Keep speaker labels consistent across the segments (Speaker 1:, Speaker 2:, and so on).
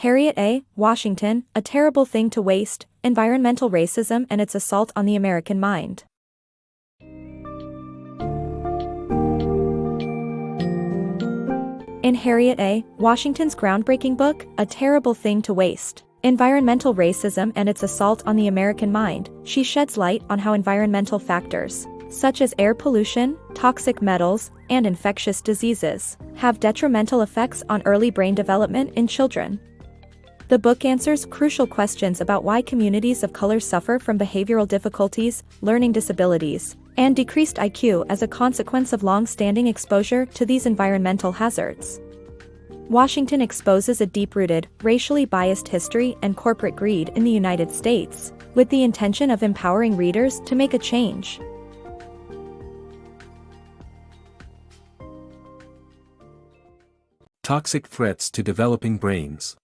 Speaker 1: Harriet A. Washington, A Terrible Thing to Waste, Environmental Racism and Its Assault on the American Mind. In Harriet A. Washington's groundbreaking book, A Terrible Thing to Waste, Environmental Racism and Its Assault on the American Mind, she sheds light on how environmental factors, such as air pollution, toxic metals, and infectious diseases, have detrimental effects on early brain development in children. The book answers crucial questions about why communities of color suffer from behavioral difficulties, learning disabilities, and decreased IQ as a consequence of long-standing exposure to these environmental hazards. Washington exposes a deep-rooted, racially biased history and corporate greed in the United States, with the intention of empowering readers to make a change.
Speaker 2: Toxic threats to developing brains.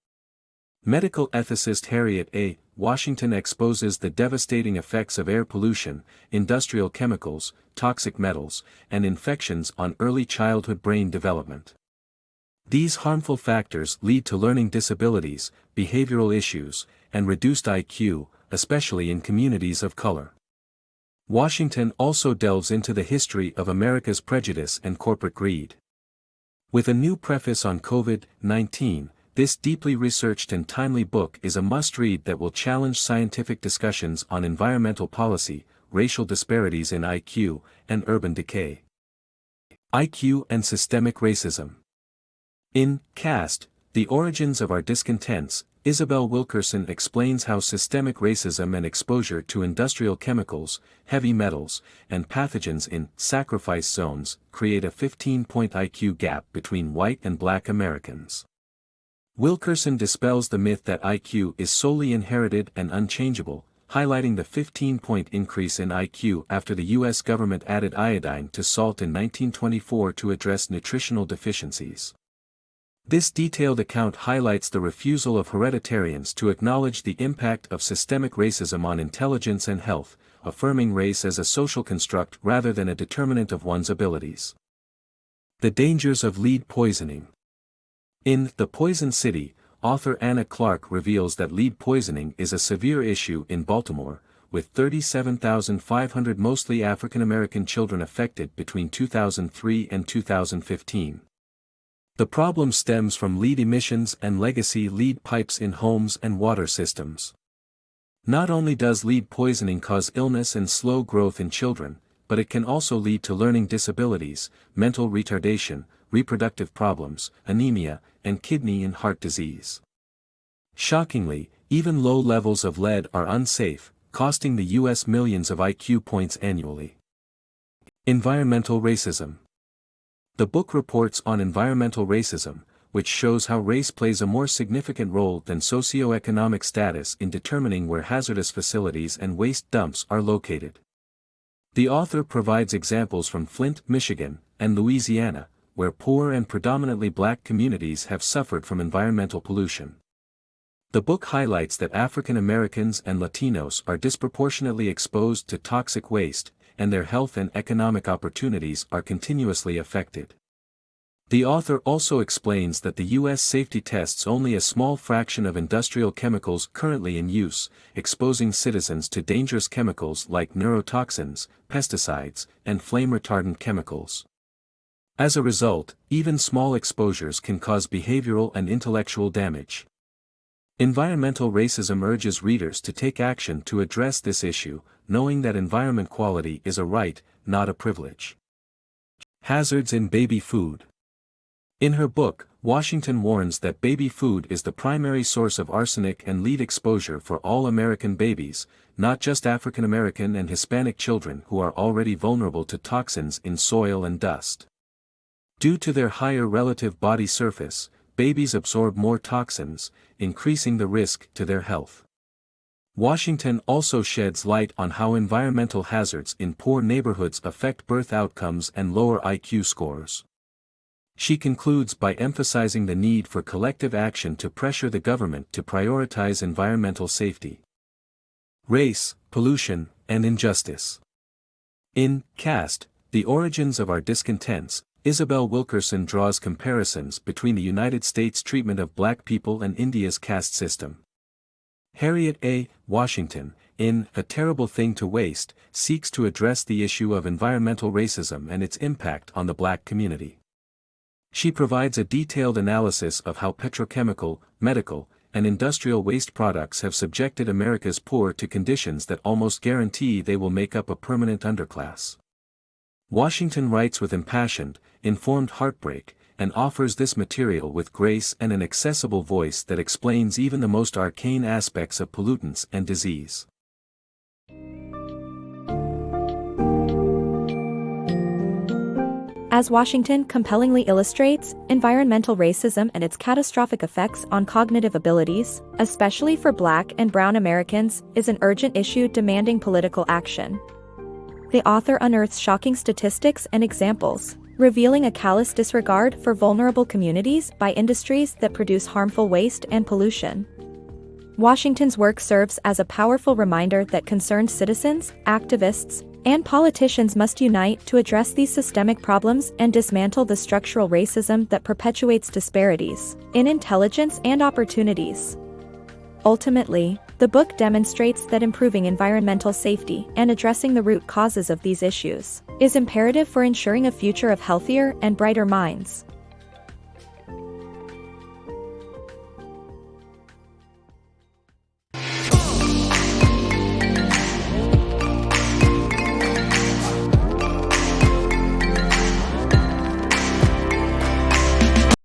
Speaker 2: Medical ethicist Harriet A. Washington exposes the devastating effects of air pollution, industrial chemicals, toxic metals, and infections on early childhood brain development. These harmful factors lead to learning disabilities, behavioral issues, and reduced IQ, especially in communities of color. Washington also delves into the history of America's prejudice and corporate greed. With a new preface on COVID-19, this deeply researched and timely book is a must-read that will challenge scientific discussions on environmental policy, racial disparities in IQ, and urban decay. IQ and systemic racism. In Caste, The Origins of Our Discontents, Isabel Wilkerson explains how systemic racism and exposure to industrial chemicals, heavy metals, and pathogens in sacrifice zones create a 15-point IQ gap between white and black Americans. Wilkerson dispels the myth that IQ is solely inherited and unchangeable, highlighting the 15-point increase in IQ after the U.S. government added iodine to salt in 1924 to address nutritional deficiencies. This detailed account highlights the refusal of hereditarians to acknowledge the impact of systemic racism on intelligence and health, affirming race as a social construct rather than a determinant of one's abilities. The dangers of lead poisoning. In The Poison City, author Anna Clark reveals that lead poisoning is a severe issue in Baltimore, with 37,500 mostly African American children affected between 2003 and 2015. The problem stems from lead emissions and legacy lead pipes in homes and water systems. Not only does lead poisoning cause illness and slow growth in children, but it can also lead to learning disabilities, mental retardation, reproductive problems, anemia, and kidney and heart disease. Shockingly, even low levels of lead are unsafe, costing the U.S. millions of IQ points annually. Environmental racism. The book reports on environmental racism, which shows how race plays a more significant role than socioeconomic status in determining where hazardous facilities and waste dumps are located. The author provides examples from Flint, Michigan, and Louisiana, where poor and predominantly black communities have suffered from environmental pollution. The book highlights that African Americans and Latinos are disproportionately exposed to toxic waste, and their health and economic opportunities are continuously affected. The author also explains that the U.S. safety tests only a small fraction of industrial chemicals currently in use, exposing citizens to dangerous chemicals like neurotoxins, pesticides, and flame-retardant chemicals. As a result, even small exposures can cause behavioral and intellectual damage. Environmental racism urges readers to take action to address this issue, knowing that environment quality is a right, not a privilege. Hazards in baby food. In her book, Washington warns that baby food is the primary source of arsenic and lead exposure for all American babies, not just African American and Hispanic children who are already vulnerable to toxins in soil and dust. Due to their higher relative body surface, babies absorb more toxins, increasing the risk to their health. Washington also sheds light on how environmental hazards in poor neighborhoods affect birth outcomes and lower IQ scores. She concludes by emphasizing the need for collective action to pressure the government to prioritize environmental safety. Race, pollution, and injustice. In Caste, The Origins of Our Discontents, Isabel Wilkerson draws comparisons between the United States' treatment of black people and India's caste system. Harriet A. Washington, in A Terrible Thing to Waste, seeks to address the issue of environmental racism and its impact on the black community. She provides a detailed analysis of how petrochemical, medical, and industrial waste products have subjected America's poor to conditions that almost guarantee they will make up a permanent underclass. Washington writes with impassioned, informed heartbreak, and offers this material with grace and an accessible voice that explains even the most arcane aspects of pollutants and disease.
Speaker 1: As Washington compellingly illustrates, environmental racism and its catastrophic effects on cognitive abilities, especially for Black and Brown Americans, is an urgent issue demanding political action. The author unearths shocking statistics and examples, revealing a callous disregard for vulnerable communities by industries that produce harmful waste and pollution. Washington's work serves as a powerful reminder that concerned citizens, activists, and politicians must unite to address these systemic problems and dismantle the structural racism that perpetuates disparities in intelligence and opportunities. Ultimately, the book demonstrates that improving environmental safety and addressing the root causes of these issues is imperative for ensuring a future of healthier and brighter minds.